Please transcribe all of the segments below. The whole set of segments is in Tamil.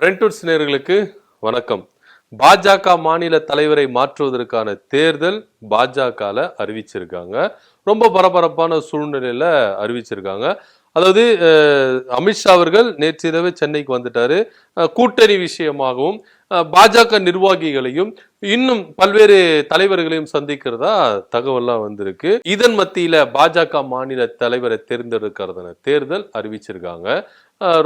ரெண்டூர்ஸ் நேயர்களுக்கு வணக்கம். பாஜக மாநில தலைவரை மாற்றுவதற்கான தேர்தல் பாஜகல அறிவிச்சிருக்காங்க. ரொம்ப பரபரப்பான சூழ்நிலையில அறிவிச்சிருக்காங்க. அதாவது அமித்ஷா அவர்கள் நேற்றிரவு சென்னைக்கு வந்துட்டாரு. கூட்டணி விஷயமாகவும் பாஜக நிர்வாகிகளையும் இன்னும் பல்வேறு தலைவர்களையும் சந்திக்கிறதா தகவல்லாம் வந்திருக்கு. இதன் மத்தியில பாஜக மாநில தலைவரை தேர்ந்தெடுக்கிறதான தேர்தல் அறிவிச்சிருக்காங்க.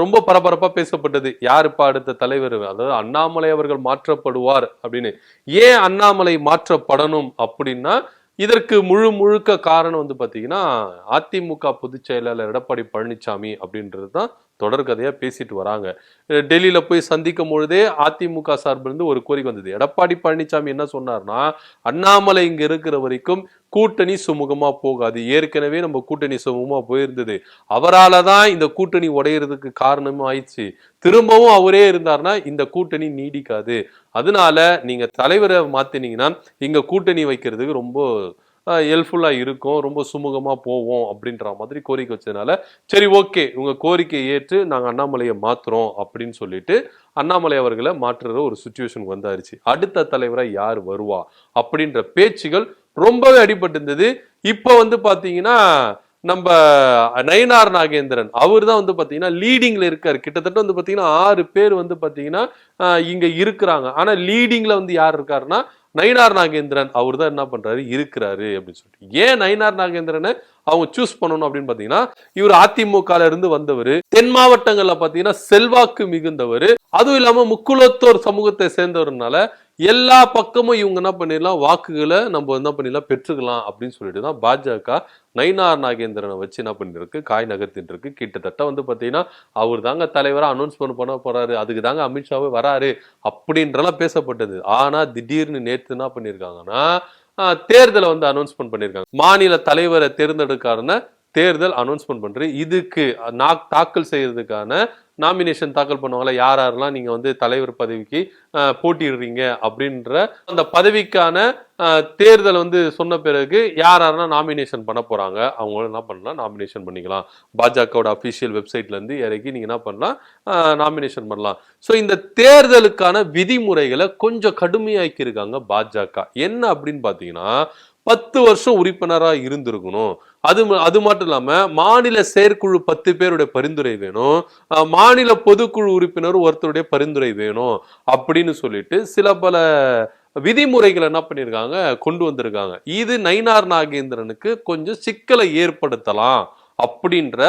ரொம்ப பரபரப்பா பேசப்பட்டது. யாருப்பா அடுத்த தலைவர், அதாவது அண்ணாமலை அவர்கள் மாற்றப்படுவார் அப்படின்னு. ஏன் அண்ணாமலை மாற்றப்படணும் அப்படின்னா, இதற்கு முழுக்க காரணம் வந்து பாத்தீங்கன்னா அதிமுக பொதுச் செயலாளர் எடப்பாடி பழனிசாமி அப்படின்றது தான் தொடர்கதையா பேசிட்டு வராங்க. டெல்லியில போய் சந்திக்கும் பொழுதே அதிமுக சார்பிலிருந்து ஒரு கோரிக்கை வந்தது. எடப்பாடி பழனிசாமி என்ன சொன்னார்னா, அண்ணாமலை இங்க இருக்கிற வரைக்கும் கூட்டணி சுமூகமா போகாது. ஏற்கனவே நம்ம கூட்டணி சுமூகமா போயிருந்தது. அவரால தான் இந்த கூட்டணி உடையறதுக்கு காரணமும் ஆயிடுச்சு. திரும்பவும் அவரே இருந்தார்னா இந்த கூட்டணி நீடிக்காது. அதனால நீங்க தலைவரை மாத்தினீங்கன்னா இங்க கூட்டணி வைக்கிறதுக்கு ரொம்ப ஹெல்ப்ஃபுல்லா இருக்கும், ரொம்ப சுமூகமா போவோம் அப்படின்ற மாதிரி கோரிக்கை வச்சதுனால, சரி ஓகே உங்க கோரிக்கையை ஏற்று நாங்க அண்ணாமலையை மாத்துறோம் அப்படின்னு சொல்லிட்டு அண்ணாமலை அவர்களை மாற்றுற ஒரு சுச்சுவேஷன் வந்தாருச்சு. அடுத்த தலைவரா யார் வருவா அப்படின்ற பேச்சுகள் ரொம்பவே அடிபட்டு இருந்தது. இப்ப வந்து பாத்தீங்கன்னா நம்ம நயினார் நாகேந்திரன் அவர் தான் வந்து பாத்தீங்கன்னா லீடிங்ல இருக்காரு. கிட்டத்தட்ட வந்து பாத்தீங்கன்னா 6 பேர் வந்து பாத்தீங்கன்னா இங்க இருக்கிறாங்க. ஆனா லீடிங்ல வந்து யார் இருக்காருன்னா நயினார் நாகேந்திரன் அவர் தான் என்ன பண்றாரு இருக்கிறாரு அப்படின்னு சொல்லிட்டு. ஏன் நயினார் நாகேந்திரனை அவங்க சூஸ் பண்ணணும் அப்படின்னு பாத்தீங்கன்னா, இவர் அதிமுகல இருந்து வந்தவர், தென் மாவட்டங்கள்ல பாத்தீங்கன்னா செல்வாக்கு மிகுந்தவர், அதுவும் இல்லாம முக்குலத்தோர் சமூகத்தை சேர்ந்தவர்னால எல்லா பக்கமும் இவங்க என்ன பண்ணிடலாம், வாக்குகளை நம்ம என்ன பண்ணிடலாம் பெற்றுக்கலாம் அப்படின்னு சொல்லிட்டு தான் பாஜக நயினார் நாகேந்திரனை வச்சு என்ன பண்ணிருக்கு, காய் நகர்த்திட்டு இருக்கு. கிட்டத்தட்ட வந்து பாத்தீங்கன்னா அவர் தாங்க தலைவரா அனௌன்ஸ்மெண்ட் பண்ண போறாரு, அதுக்கு தாங்க அமித்ஷாவே வராரு அப்படின்றலாம் பேசப்பட்டது. ஆனா திடீர்னு நேற்று என்ன பண்ணிருக்காங்கன்னா தேர்தலை வந்து அனௌன்ஸ்மெண்ட் பண்ணிருக்காங்க. மாநில தலைவரை தேர்ந்தெடுக்காருன்னு தேர்தல் அனௌன்ஸ்மெண்ட் பண்றது. இதுக்கு தாக்கல் செய்யறதுக்கான நாமினேஷன் தாக்கல் பண்ணுவாங்கல்ல, யாரெல்லாம் நீங்க வந்து தலைவர் பதவிக்கு போட்டிடுறீங்க அப்படின்ற அந்த பதவிக்கான தேர்தல் வந்து சொன்ன பிறகு யாரெல்லாம் நாமினேஷன் பண்ண போறாங்க அவங்க என்ன பண்ணலாம், நாமினேஷன் பண்ணிக்கலாம். பாஜகவோட அபிஷியல் வெப்சைட்ல இருந்து இறக்கி நீங்க என்ன பண்ணலாம், நாமினேஷன் பண்ணலாம். ஸோ இந்த தேர்தலுக்கான விதிமுறைகளை கொஞ்சம் கடுமையாக்கி இருக்காங்க பாஜக. என்ன அப்படின்னு பாத்தீங்கன்னா, 10 வருஷம் உறுப்பினரா இருந்திருக்கணும். அது மட்டும் இல்லாம மாநில செயற்குழு 10 பேருடைய பரிந்துரை வேணும், மாநில பொதுக்குழு உறுப்பினர் ஒருத்தருடைய பரிந்துரை வேணும் அப்படின்னு சொல்லிட்டு சில பல விதிமுறைகளை என்ன பண்ணிருக்காங்க, கொண்டு வந்திருக்காங்க. இது நயினார் நாகேந்திரனுக்கு கொஞ்சம் சிக்கலை ஏற்படுத்தலாம் அப்படின்ற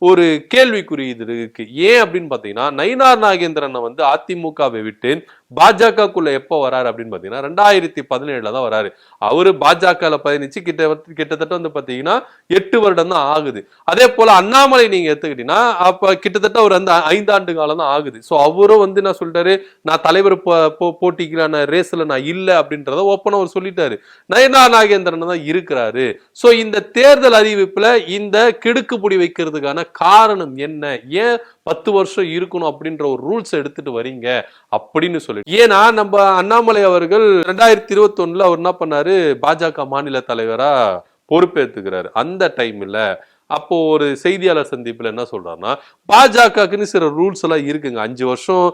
ஒரு கேள்விக்குறி இது இருக்கு. ஏன் அப்படின்னு பாத்தீங்கன்னா, நயினார் நாகேந்திரனை வந்து அதிமுகவை விட்டு பாஜகக்குள்ள எப்ப வராரு அப்படின்னு பாத்தீங்கன்னா 2017 தான் வராரு. அவரு பாஜக பயணிச்சு கிட்டத்தட்ட வந்து பாத்தீங்கன்னா 8 வருடம் தான் ஆகுது. அதே போல அண்ணாமலை நீங்க எடுத்துக்கிட்டீங்கன்னா அப்ப கிட்டத்தட்ட ஒரு அந்த 5 ஆண்டு காலம் தான் ஆகுது. சோ அவரும் வந்து நான் சொல்லிட்டாரு, நான் தலைவர் போட்டிக்கான ரேஸ்ல நான் இல்ல அப்படின்றத ஓப்பனா அவர் சொல்லிட்டாரு. நயினார் நாகேந்திரன் தான் இருக்கிறாரு. சோ இந்த தேர்தல் அறிவிப்புல இந்த கிடுக்குப்புடி வைக்கிறதுக்கான காரணம் என்ன, ஏன் 10 வருஷம் இருக்கணும் அப்படின்ற ஒரு ரூல்ஸ் எடுத்துட்டு வரீங்க அப்படின்னு சொல்லி. ஏன்னா நம்ம அண்ணாமலை அவர்கள் 2021 அவர் என்ன பண்ணாரு, பாஜக மாநில தலைவரா பொறுப்பேற்றுக்கிறாரு. அந்த டைம்ல அப்போ ஒரு செய்தியாளர் சந்திப்புல என்ன சொல்றாருன்னா, பாஜகக்குன்னு சில ரூல்ஸ் எல்லாம் இருக்குங்க. 5 வருஷம்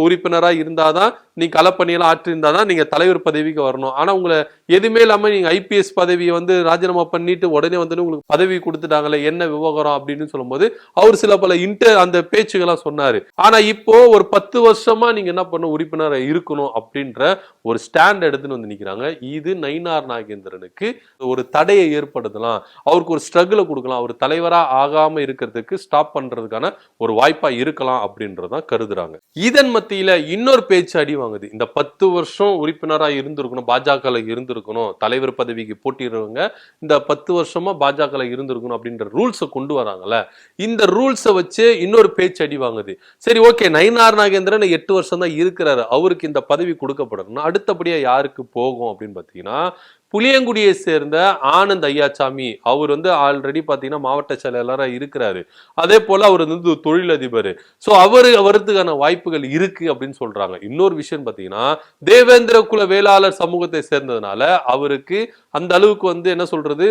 உறுப்பினரா இருந்தாதான் நீ களப்பணியெல்லாம் ஆற்றிருந்தாதான் நீங்க தலைவர் பதவிக்கு வரணும். ஆனா உங்களை எதுவுமே இல்லாம நீங்க ஐபிஎஸ் பதவியை வந்து ராஜினாமா பண்ணிட்டு உடனே வந்து உங்களுக்கு பதவி கொடுத்துட்டாங்களே, என்ன விவகாரம் அப்படின்னு சொல்லும்போது அவர் சில பல அந்த பேச்சுகளா சொன்னாரு. ஆனா இப்போ ஒரு 10 வருஷமா நீங்க என்ன பண்ண உறுப்பினரா இருக்கணும் அப்படின்ற ஒரு ஸ்டாண்ட் எடுத்துன்னு வந்து நிக்கிறாங்க. இது நயினார் நாகேந்திரனுக்கு ஒரு தடையை ஏற்படுத்தலாம், அவருக்கு ஒரு ஸ்ட்ரகிளை கொடுக்கலாம், அவர் தலைவரா ஆகாம இருக்கிறதுக்கு ஸ்டாப் பண்றதுக்கான ஒரு வாய்ப்பா இருக்கலாம் அப்படின்றதான் கருதுறாங்க. இதன் மத்தியில இன்னொரு பேச்சு அடி வாங்குது. இந்த 10 வருஷம் உறுப்பினரா இருந்திருக்கணும், பாஜக இருந்திருக்கணும், தலைவர் பதவிக்கு போட்டிடுறவங்க இந்த 10 வருஷமா பாஜக இருந்திருக்கணும் அப்படின்ற ரூல்ஸை கொண்டு வராங்கல்ல, இந்த ரூல்ஸை வச்சு இன்னொரு பேச்சு அடி வாங்குது. சரி ஓகே, நயினார் நாகேந்திரன் 8 வருஷம் தான் இருக்கிறாரு, அவருக்கு இந்த பதவி கொடுக்கப்படணும், அடுத்தபடியா யாருக்கு போகும் அப்படின்னு பாத்தீங்கன்னா புளியங்குடியை சேர்ந்த ஆனந்த் ஐயாச்சாமி அவர் வந்து ஆல்ரெடி பாத்தீங்கன்னா மாவட்ட செயலாளரா இருக்கிறாரு. அதே போல அவர் வந்து தொழிலதிபர். சோ அவருக்கான வாய்ப்புகள் இருக்கு அப்படின்னு சொல்றாங்க. இன்னொரு விஷயம் பாத்தீங்கன்னா தேவேந்திர குல வேளாளர் சமூகத்தை சேர்ந்ததுனால அவருக்கு அந்த அளவுக்கு வந்து என்ன சொல்றது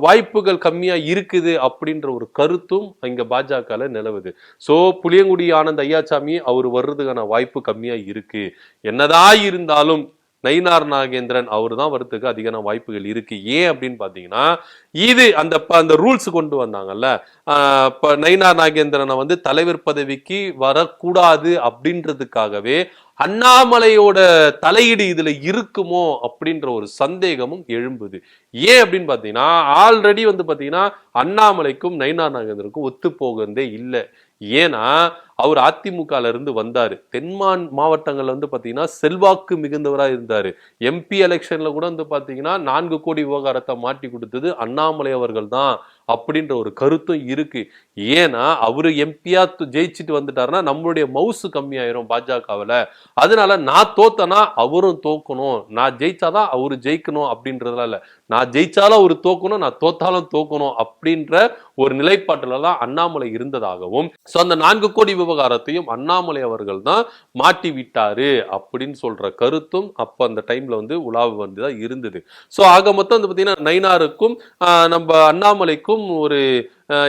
வாய்ப்புகள் கம்மியா இருக்குது அப்படின்ற ஒரு கருத்தும் இங்க பாஜக நிலவுது. சோ புளியங்குடி ஆனந்த் ஐயாச்சாமி அவர் வர்றதுக்கான வாய்ப்பு கம்மியா இருக்கு. என்னதான் இருந்தாலும் நயினார் நாகேந்திரன் அவர் தான் வரத்துக்கு அதிகமான வாய்ப்புகள் இருக்கு. ஏன் அப்படின்னு பாத்தீங்கன்னா இது அந்த ரூல்ஸ் கொண்டு வந்தாங்கல்ல, நயினார் நாகேந்திரனை வந்து தலைவர் பதவிக்கு வரக்கூடாது அப்படின்றதுக்காகவே அண்ணாமலையோட தலையீடு இதுல இருக்குமோ அப்படின்ற ஒரு சந்தேகமும் எழும்புது. ஏன் அப்படின்னு பாத்தீங்கன்னா ஆல்ரெடி வந்து பாத்தீங்கன்னா அண்ணாமலைக்கும் நயினார் நாகேந்திரனுக்கும் ஒத்து போகிறதே இல்லை. ஏன்னா அவர் அதிமுகல இருந்து வந்தாரு. தென்மான் மாவட்டங்கள்ல வந்து பாத்தீங்கன்னா செல்வாக்கு மிகுந்தவரா இருந்தாரு. எம்பி எலெக்ஷன்ல கூட வந்து பாத்தீங்கன்னா 4 கோடி விவகாரத்தை மாட்டி கொடுத்தது அண்ணாமலை அவர்கள் தான் அப்படின்ற ஒரு கருத்தும் இருக்கு. ஏன்னா அவரு எம்பியா ஜெயிச்சுட்டு வந்துட்டாருன்னா நம்மளுடைய மவுசு கம்மியாயிரும் பாஜகவுல. அதனால நான் தோத்தனா அவரும் தோக்கணும், நான் ஜெயிச்சாதான் அவரு ஜெயிக்கணும் அப்படின்றதுலாம் இல்ல, நான் ஜெயிச்சாலும் அவரு தோக்கணும், நான் தோத்தாலும் தோக்கணும் அப்படின்ற ஒரு நிலைப்பாட்டுல தான் அண்ணாமலை இருந்ததாகவும் அந்த 4 கோடி விவகாரத்தையும் அண்ணாமலை அவர்கள் தான் மாட்டி விட்டாரு அப்படின்னு சொல்ற கருத்தும் அப்ப அந்த டைம்ல வந்து உலாவு வந்துதான் இருந்தது. சோ ஆக மொத்தம் வந்து பாத்தீங்கன்னா நயினாருக்கும் நம்ம அண்ணாமலைக்கும் ஒரு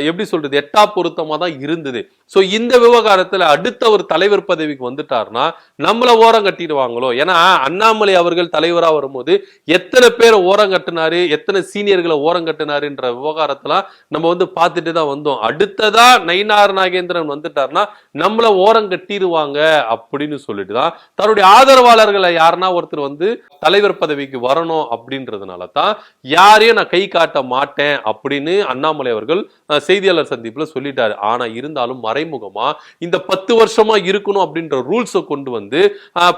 எப்படி சொல்றது எட்டா பொருத்தமா தான் இருந்தது. சோ இந்த விவகாரத்துல அடுத்த ஒரு தலைவர் பதவிக்கு வந்துட்டாருன்னா நம்மள ஓரம் கட்டிடுவாங்களோ. ஏன்னா அண்ணாமலை அவர்கள் தலைவரா வரும்போது எத்தனை பேரை ஓரம் கட்டினாரு, எத்தனை சீனியர்களை ஓரம் கட்டினாருன்ற விவகாரத்தெல்லாம் நம்ம வந்து பார்த்துட்டு தான் வந்தோம். அடுத்ததா நயினார் நாகேந்திரன் வந்துட்டாருன்னா நம்மள ஓரம் கட்டிடுவாங்க அப்படின்னு சொல்லிட்டு தான் தன்னுடைய ஆதரவாளர்களை யாருன்னா ஒருத்தர் வந்து தலைவர் பதவிக்கு வரணும் அப்படின்றதுனால தான் யாரையும் நான் கை காட்ட மாட்டேன் அப்படின்னு அண்ணாமலை அவர்கள் செய்தியாளர் சந்திப்புல சொல்லிட்டாரு. ஆனா இருந்தாலும் மறைமுகமா இந்த 10 வருஷமா இருக்கணும் அப்படின்ற ரூல்ஸை கொண்டு வந்து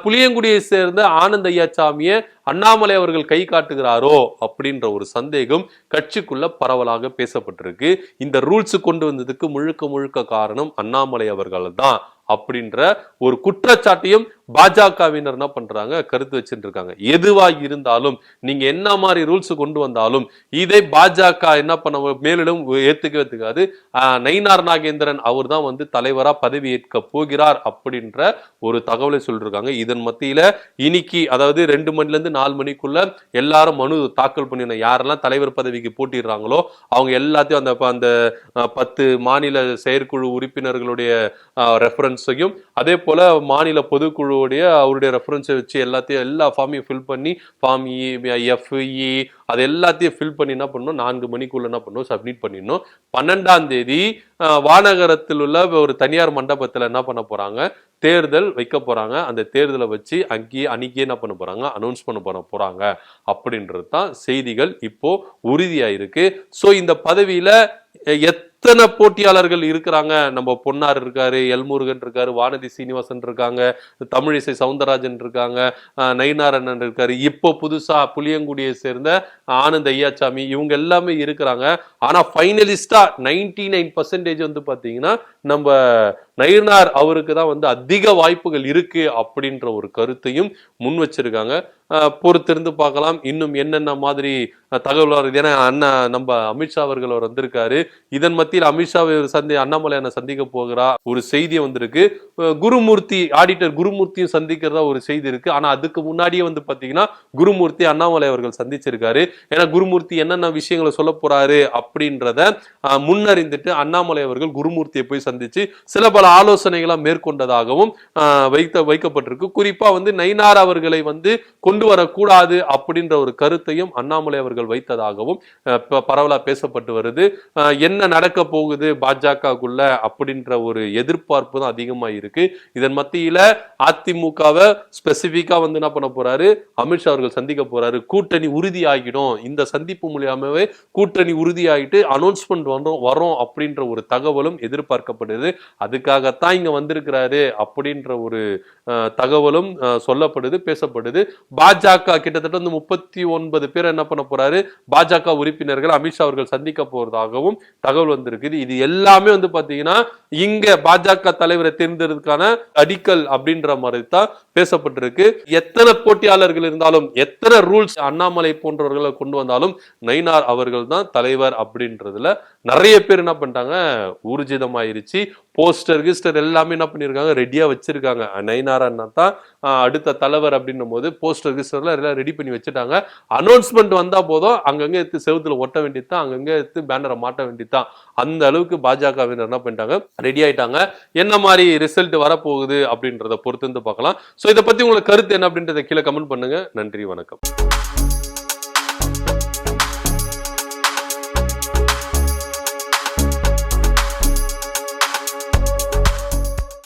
புளியங்குடியை சேர்ந்த ஆனந்த் ஐயாச்சாமியை அண்ணாமலை அவர்கள் கை காட்டுகிறாரோ அப்படின்ற ஒரு சந்தேகம் கட்சிக்குள்ள பரவலாக பேசப்பட்டிருக்கு. இந்த ரூல்ஸ் கொண்டு வந்ததுக்கு முழுக்க முழுக்க காரணம் அண்ணாமலை அவர்கள் தான் அப்படின்ற ஒரு குற்றச்சாட்டையும் பாஜகவினர் என்ன பண்றாங்க கருத்து வச்சுட்டு இருக்காங்க. எதுவா இருந்தாலும் நீங்க என்ன மாதிரி ரூல்ஸ் கொண்டு வந்தாலும் இதை பாஜக என்ன பண்ண மேலிடம் ஏத்துக்காது. நயினார் நாகேந்திரன் அவர் தான் வந்து தலைவரா பதவி ஏற்க போகிறார் அப்படின்ற ஒரு தகவலை சொல்லிருக்காங்க. இதன் மத்தியில இன்னைக்கு அதாவது 2 மணில இருந்து 4 மணிக்குள்ள எல்லாரும் மனு தாக்கல் பண்ணின யாரெல்லாம் தலைவர் பதவிக்கு போட்டிடுறாங்களோ அவங்க எல்லாத்தையும் அந்த 10 மாநில செயற்குழு உறுப்பினர்களுடைய ரெஃபரன்ஸையும் அதே போல மாநில பொதுக்குழு அவருடைய ரெஃபரன்ஸை வச்சு எல்லா ஃபார்மையும் ஃபில் பண்ணி ஃபார்ம் எஃப்இ அது எல்லாத்தையும் ஃபில் பண்ணி என்ன பண்ணணும் 4 மணிக்குள்ள என்ன பண்ணணும் சப்மிட் பண்ணிடணும். 12ஆம் தேதி வானகரத்தில் உள்ள ஒரு தனியார் மண்டபத்தில் என்ன பண்ண போறாங்க தேர்தல் வைக்க போறாங்க. அந்த தேர்தலை வச்சு அன்னைக்கே என்ன பண்ண போறாங்க அனௌன்ஸ் பண்ண போறாங்க அப்படின்றது தான் செய்திகள் இப்போ உறுதியாயிருக்கு. சோ இந்த பதவியில எத்தனை போட்டியாளர்கள் இருக்கிறாங்க, நம்ம பொன்னார் இருக்காரு, எல்முருகன் இருக்காரு, வானதி சீனிவாசன் இருக்காங்க, தமிழிசை சவுந்தரராஜன் இருக்காங்க, நயினார் அண்ணன் இருக்காரு, இப்போ புதுசா புளியங்குடியை சேர்ந்த ஆனந்த் ஐயாச்சாமி இவங்க எல்லாமே இருக்கிறாங்க. ஆனா ஃபைனலிஸ்டா 99% வந்து பாத்தீங்கன்னா நம்ம நயினார் அவருக்கு தான் வந்து அதிக வாய்ப்புகள் இருக்கு அப்படின்ற ஒரு கருத்தையும் முன் வச்சிருக்காங்க. பொறுத்திருந்து பார்க்கலாம் இன்னும் என்னென்ன மாதிரி தகவல் வருது. ஏன்னா நம்ம அமித்ஷா அவர்கள் அவர் வந்திருக்காரு. இதன் மத்தியில் அமித்ஷா அண்ணாமலையான சந்திக்க போகிறா ஒரு செய்தி வந்திருக்கு. குருமூர்த்தி ஆடிட்டர் குருமூர்த்தியும் சந்திக்கிறதா ஒரு செய்தி இருக்கு. ஆனா அதுக்கு முன்னாடியே வந்து பாத்தீங்கன்னா குருமூர்த்தி அண்ணாமலை அவர்கள் சந்திச்சிருக்காரு. ஏன்னா குருமூர்த்தி என்னென்ன விஷயங்களை சொல்ல போறாரு அப்படின்றத முன்னறிந்துட்டு அண்ணாமலை அவர்கள் குருமூர்த்தியை போய் சந்திச்சு சில பல ஆலோசனைகளை மேற்கொண்டதாகவும் வைக்கப்பட்டிருக்கு. குறிப்பா வந்து நயினார் அவர்களை வந்து கொண்டு வரக்கூடாது அப்படின்ற ஒரு கருத்தையும் அண்ணாமலை அவர்கள் வைத்ததாகவும் பரவலா பேசப்பட்டு வருது. என்ன நடக்க போகுது பாஜகக்குள்ள அப்படின்ற ஒரு எதிர்பார்ப்பு தான் அதிகமா இருக்கு. இதன் மத்தியில அதிமுகவை ஸ்பெசிபிக்கா வந்து என்ன பண்ண போறாரு அமித்ஷா அவர்கள் சந்திக்க போறாரு. கூட்டணி உறுதியாகிடும், இந்த சந்திப்பு மூலியமாவே கூட்டணி உறுதியாகிட்டு அனௌன்ஸ்மெண்ட் வரோம் அப்படின்ற ஒரு தகவலும் எதிர்பார்க்கப்படுது. அதுக்காக அதுக்காகத்தான் இங்க வந்திருக்கிறாரு அப்படின்ற ஒரு தகவலும் சொல்லப்படுது, பேசப்படுது. பாஜக கிட்டத்தட்ட வந்து 39 பேர் என்ன பண்ண போறாரு, பாஜக உறுப்பினர்கள் அமித்ஷா அவர்கள் சந்திக்க போறதாகவும் தகவல் வந்திருக்குது. இது எல்லாமே வந்து பாத்தீங்கன்னா இங்க பாஜக தலைவரை தேர்ந்தெடுக்கிறதுக்கான அடிக்கல் அப்படின்ற மாதிரி தான் பேசப்பட்டிருக்கு. எத்தனை போட்டியாளர்கள் இருந்தாலும், எத்தனை ரூல்ஸ் அண்ணாமலை போன்றவர்களை கொண்டு வந்தாலும் நயினார் அவர்கள் தான் தலைவர் அப்படின்றதுல நிறைய பேர் என்ன பண்ணிட்டாங்க, ஊர்ஜிதமாயிருச்சு. போஸ்டர் கிஸ்டர் எல்லாமே என்ன பண்ணிருக்காங்க, ரெடியா வச்சிருக்காங்க. நயினார் அண்ணா தான் அடுத்த தலைவர் அப்படின்னும் போது போஸ்டர் கிஸ்டர்லாம் எல்லாம் ரெடி பண்ணி வச்சுட்டாங்க. அனௌன்ஸ்மெண்ட் வந்தா போதும் அங்கங்க எடுத்து செவுத்துல ஒட்ட வேண்டியதுதான், அங்கங்க எடுத்து பேனரை மாட்ட வேண்டியதுதான். அந்த அளவுக்கு பாஜகவினர் என்ன பண்ணிட்டாங்க, ரெடி ஆயிட்டாங்க. என்ன மாதிரி ரிசல்ட் வரப்போகுது அப்படின்றத பொறுத்து வந்து பார்க்கலாம். சோ இதை பத்தி உங்களுக்கு கருத்து என்ன அப்படின்றத கீழே கமெண்ட் பண்ணுங்க. நன்றி, வணக்கம்.